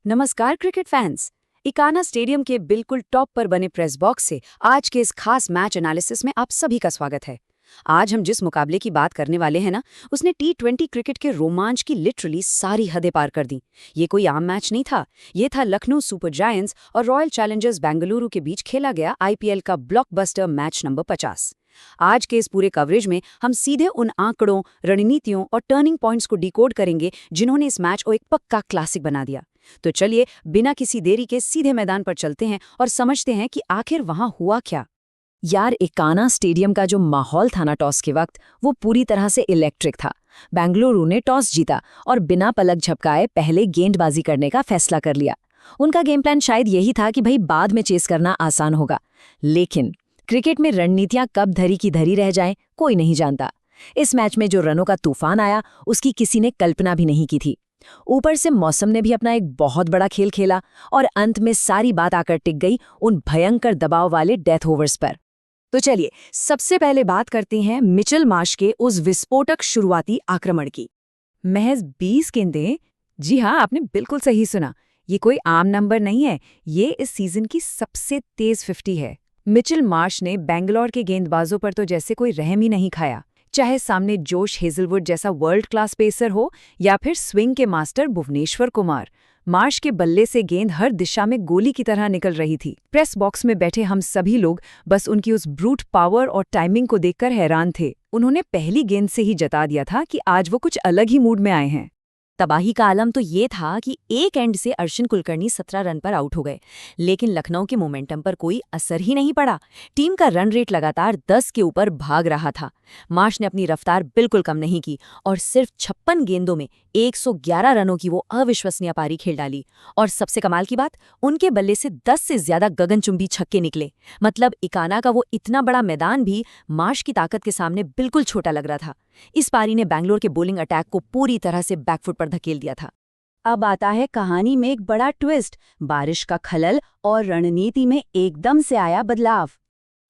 नमस्कार cricket fans. Ekana stadium के बिल्कुल टॉप पर बने प्रेस बॉक्स से आज के इस खास मैच एनालिसिस में आप सभी का स्वागत है। आज हम जिस मुकाबले की बात करने वाले हैं ना, उसने T20 क्रिकेट के रोमांच की लिटरली सारी हदें पार कर दी। ये कोई आम मैच नहीं था, ये था लखनऊ सुपर जायंट्स और रॉयल चैलेंजर्स बेंगलुरु के बीच खेला गया IPL का ब्लॉकबस्टर मैच नंबर 50। आज के इस पूरे कवरेज में हम सीधे उन आंकड़ों, रणनीतियों और टर्निंग पॉइंट्स को डिकोड करेंगे जिन्होंने इस मैच को एक पक्का क्लासिक बना दिया। तो चलिए बिना किसी देरी के सीधे मैदान पर चलते हैं और समझते हैं कि आखिर वहां हुआ क्या। यार, इकाना स्टेडियम का जो माहौल था ना टॉस के वक्त, वो पूरी तरह से इलेक्ट्रिक था। बेंगलुरु ने टॉस जीता और बिना पलक झपकाए पहले गेंदबाजी करने का फैसला कर लिया। उनका गेम प्लान शायद यही था कि भाई बाद में चेस करना आसान होगा। लेकिन क्रिकेट में रणनीतियां कब धरी की धरी रह जाएं, कोई नहीं जानता। इस मैच में जो रनों का तूफान आया, उसकी किसी ने कल्पना भी नहीं की थी। ऊपर से मौसम ने भी अपना एक बहुत बड़ा खेल खेला और अंत में सारी बात आकर टिक गई उन भयंकर दबाव वाले डेथ ओवर्स पर। तो चलिए सबसे पहले बात करते हैं मिचेल मार्श के उस विस्फोटक शुरुआती आक्रमण की। महज 20 गेंदें। जी हाँ, आपने बिल्कुल सही सुना। ये कोई आम नंबर नहीं है, ये इस सीजन की सबसे तेज 50 है। मिचेल मार्श ने बेंगलोर के गेंदबाजों पर तो जैसे कोई रहम ही नहीं खाया, चाहे सामने जोश हेजलवुड जैसा वर्ल्ड क्लास पेसर हो या फिर स्विंग के मास्टर भुवनेश्वर कुमार। मार्श के बल्ले से गेंद हर दिशा में गोली की तरह निकल रही थी। प्रेस बॉक्स में बैठे हम सभी लोग बस उनकी उस ब्रूट पावर और टाइमिंग को देखकर हैरान थे। उन्होंने पहली गेंद से ही जता दिया था कि आज वो कुछ अलग ही मूड में आए हैं। तबाही का आलम तो ये था कि एक एंड से अर्शिन कुलकर्णी 17 रन पर आउट हो गए, लेकिन लखनऊ के मोमेंटम पर कोई असर ही नहीं पड़ा। टीम का रन रेट लगातार 10 के ऊपर भाग रहा था। मार्श ने अपनी रफ्तार बिल्कुल कम नहीं की और सिर्फ 56 गेंदों में 111 रनों की वो अविश्वसनीय पारी खेल डाली। और सबसे कमाल की बात, उनके बल्ले से 10 से ज्यादा गगनचुंबी छक्के निकले। मतलब इकाना का वो इतना बड़ा मैदान भी मार्श की ताकत के सामने बिल्कुल छोटा लग रहा था। इस पारी ने बैंगलोर के बॉलिंग अटैक को पूरी तरह से बैकफुट पर धकेल दिया था। अब आता है कहानी में एक बड़ा ट्विस्ट, बारिश का खलल और रणनीति में एकदम से आया बदलाव।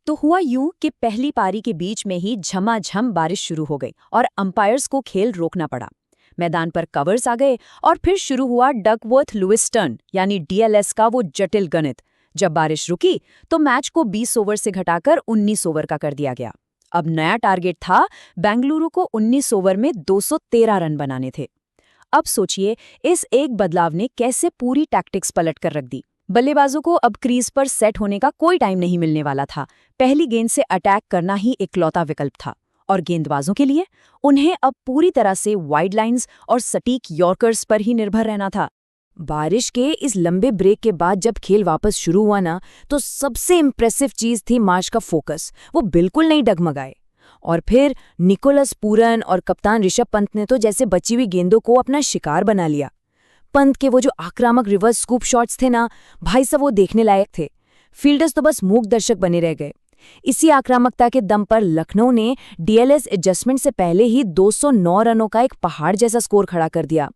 तो हुआ यूं कि पहली पारी के बीच में ही झमाझम बारिश शुरू हो गई और अंपायर्स को खेल रोकना पड़ा। मैदान पर कवर्स आ गए और फिर शुरू हुआ डकवर्थ लुइस टर्न यानी DLS का वो जटिल गणित। जब बारिश रुकी तो मैच को 20 ओवर से घटाकर 19 ओवर का कर दिया गया। अब नया टारगेट था बेंगलुरु को 19 ओवर में 213 रन बनाने थे। अब सोचिए इस एक बदलाव ने कैसे पूरी टैक्टिक्स पलट कर रख दी। बल्लेबाजों को अब क्रीज पर सेट होने का कोई टाइम नहीं मिलने वाला था। पहली गेंद से अटैक करना ही इकलौता विकल्प था। और गेंदबाजों के लिए उन्हें अब पूरी तरह से वाइड लाइन्स और सटीक यॉर्कर्स पर ही निर्भर रहना था। बारिश के इस लंबे ब्रेक के बाद जब खेल वापस शुरू हुआ ना, तो सबसे इम्प्रेसिव चीज थी मार्श का फोकस। वो बिल्कुल नहीं डगमगाए। और फिर निकोलस पूरन और कप्तान ऋषभ पंत ने तो जैसे बची हुई गेंदों को अपना शिकार बना लिया। पंत के वो जो आक्रामक रिवर्स स्कूप शॉट्स थे ना, भाई साहब वो देखने लायक थे। फील्डर्स तो बस मूक दर्शक बने रह गए। इसी आक्रामकता के दम पर लखनऊ ने DLS एडजस्टमेंट से पहले ही 209 रनों का एक पहाड़ जैसा स्कोर खड़ा कर दिया।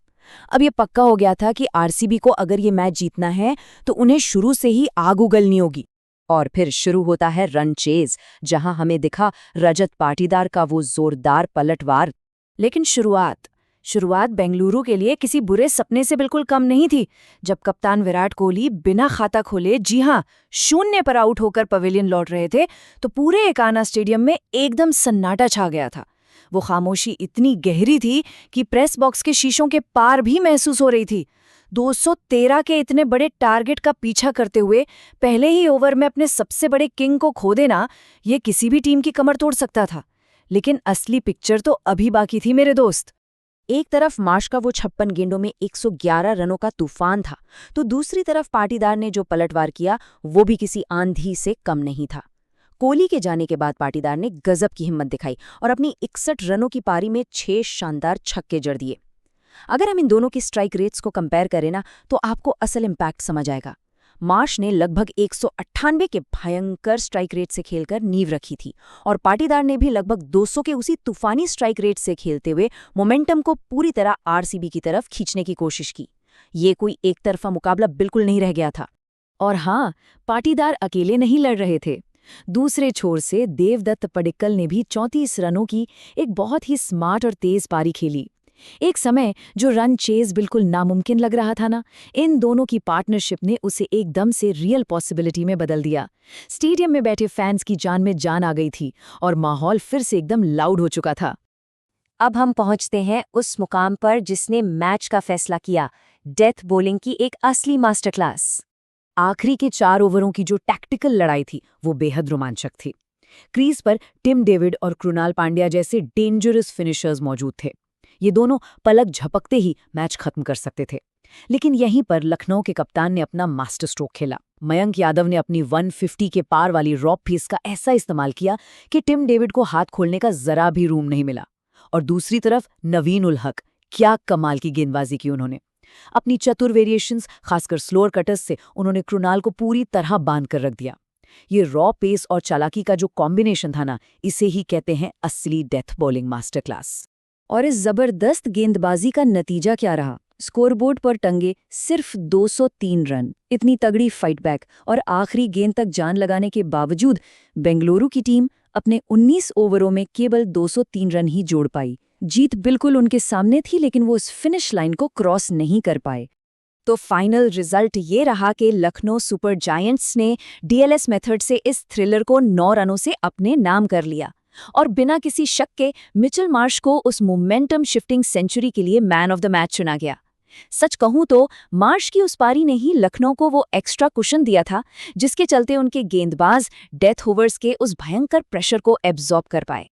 अब ये पक्का हो गया था कि RCB को अगर ये मैच जीतना है तो उन्हें शुरू से ही आग उगलनी होगी। और फिर शुरू होता है रन चेज, जहां हमें दिखा रजत पाटीदार का वो जोरदार पलटवार। लेकिन शुरुआत बेंगलुरु के लिए किसी बुरे सपने से बिल्कुल कम नहीं थी। जब कप्तान विराट कोहली बिना खाता खोले, जी हां, 0 पर आउट होकर पवेलियन लौट रहे थे, तो पूरे इकाना स्टेडियम में एकदम सन्नाटा छा गया था। वो खामोशी इतनी गहरी थी कि प्रेस बॉक्स के शीशों के पार भी महसूस हो रही थी। 213 के इतने बड़े टारगेट का पीछा करते हुए पहले ही ओवर में अपने सबसे बड़े किंग को खो देना, ये किसी भी टीम की कमर तोड़ सकता था। लेकिन असली पिक्चर तो अभी बाकी थी मेरे दोस्त। एक तरफ मार्श का वो 56 गेंदों में 111 रनों का तूफान था, तो दूसरी तरफ पाटीदार ने जो पलटवार किया वो भी किसी आंधी से कम नहीं था। कोहली के जाने के बाद पाटीदार ने गजब की हिम्मत दिखाई और अपनी 61 रनों की पारी में 6 शानदार छक्के जड़ दिए। अगर हम इन दोनों की स्ट्राइक रेट्स को कंपेयर करें ना, तो आपको असल इम्पैक्ट समझ आएगा। मार्श ने लगभग 198 के भयंकर स्ट्राइक रेट से खेलकर नींव रखी थी और पाटीदार ने भी लगभग 200 के उसी तूफानी स्ट्राइक रेट से खेलते हुए मोमेंटम को पूरी तरह RCB की तरफ खींचने की कोशिश की। ये कोई एक तरफा मुकाबला बिल्कुल नहीं रह गया था। और हाँ, पाटीदार अकेले नहीं लड़ रहे थे। दूसरे छोर से देवदत्त पडिक्कल ने भी 34 रनों की एक बहुत ही स्मार्ट और तेज पारी खेली। एक समय जो रन चेज बिल्कुल नामुमकिन लग रहा था ना, इन दोनों की पार्टनरशिप ने उसे एकदम से रियल पॉसिबिलिटी में बदल दिया। स्टेडियम में बैठे फैंस की जान में जान आ गई थी और माहौल फिर से एकदम लाउड हो चुका था। अब हम पहुंचते हैं उस मुकाम पर जिसने मैच का फैसला किया, डेथ बॉलिंग की एक असली मास्टर क्लास। आखिरी के 4 ओवरों की जो टैक्टिकल लड़ाई थी वो बेहद रोमांचक थी। क्रीज पर टिम डेविड और कृणाल पांड्या जैसे डेंजरस फिनिशर्स मौजूद थे। ये दोनों पलक झपकते ही मैच खत्म कर सकते थे। लेकिन यहीं पर लखनऊ के कप्तान ने अपना मास्टर स्ट्रोक खेला। मयंक यादव ने अपनी 150 के पार वाली रॉप पेस का ऐसा इस्तेमाल किया कि टिम डेविड को हाथ खोलने का जरा भी रूम नहीं मिला। और दूसरी तरफ नवीन उल हक, क्या कमाल की गेंदबाजी की उन्होंने। अपनी चतुर वेरिएशंस, खासकर स्लोअर कटर्स से उन्होंने कृणाल को पूरी तरह बांध कर रख दिया। ये रॉ पेस और चालाकी का जो कॉम्बिनेशन था ना, इसे ही कहते हैं असली डेथ बॉलिंग मास्टर क्लास। और इस जबरदस्त गेंदबाजी का नतीजा क्या रहा? स्कोरबोर्ड पर टंगे सिर्फ 203 रन। इतनी तगड़ी फाइट बैक और आखिरी गेंद तक जान लगाने के बावजूद बेंगलुरु की टीम अपने 19 ओवरों में केवल 203 रन ही जोड़ पाई। जीत बिल्कुल उनके सामने थी, लेकिन वो इस फिनिश लाइन को क्रॉस नहीं कर पाए। तो फाइनल रिजल्ट ये रहा कि लखनऊ सुपर जायंट्स ने डीएलएस मेथड से इस थ्रिलर को 9 रनों से अपने नाम कर लिया और बिना किसी शक के मिचेल मार्श को उस मोमेंटम शिफ्टिंग सेंचुरी के लिए मैन ऑफ द मैच चुना गया। सच कहूं तो मार्श की उस पारी ने ही लखनऊ को वो एक्स्ट्रा कुशन दिया था, जिसके चलते उनके गेंदबाज डेथ ओवर्स के उस भयंकर प्रेशर को एब्जॉर्ब कर पाए।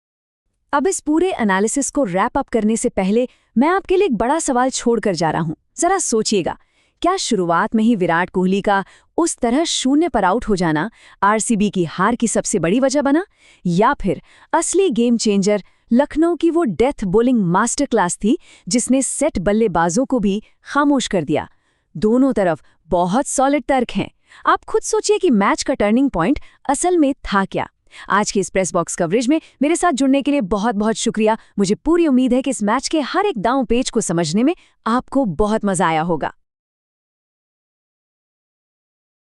अब इस पूरे एनालिसिस को रैप अप करने से पहले मैं आपके लिए एक बड़ा सवाल छोड़कर जा रहा हूं। जरा सोचिएगा, क्या शुरुआत में ही विराट कोहली का उस तरह 0 पर आउट हो जाना आरसीबी की हार की सबसे बड़ी वजह बना, या फिर असली गेम चेंजर लखनऊ की वो डेथ बॉलिंग मास्टर क्लास थी जिसने सेट बल्लेबाजों को भी खामोश कर दिया? दोनों तरफ बहुत सॉलिड तर्क हैं। आप खुद सोचिए कि मैच का टर्निंग पॉइंट असल में था क्या। आज के इस प्रेस बॉक्स कवरेज में मेरे साथ जुड़ने के लिए बहुत बहुत शुक्रिया। मुझे पूरी उम्मीद है कि इस मैच के हर एक दांव पेच को समझने में आपको बहुत मजा आया होगा।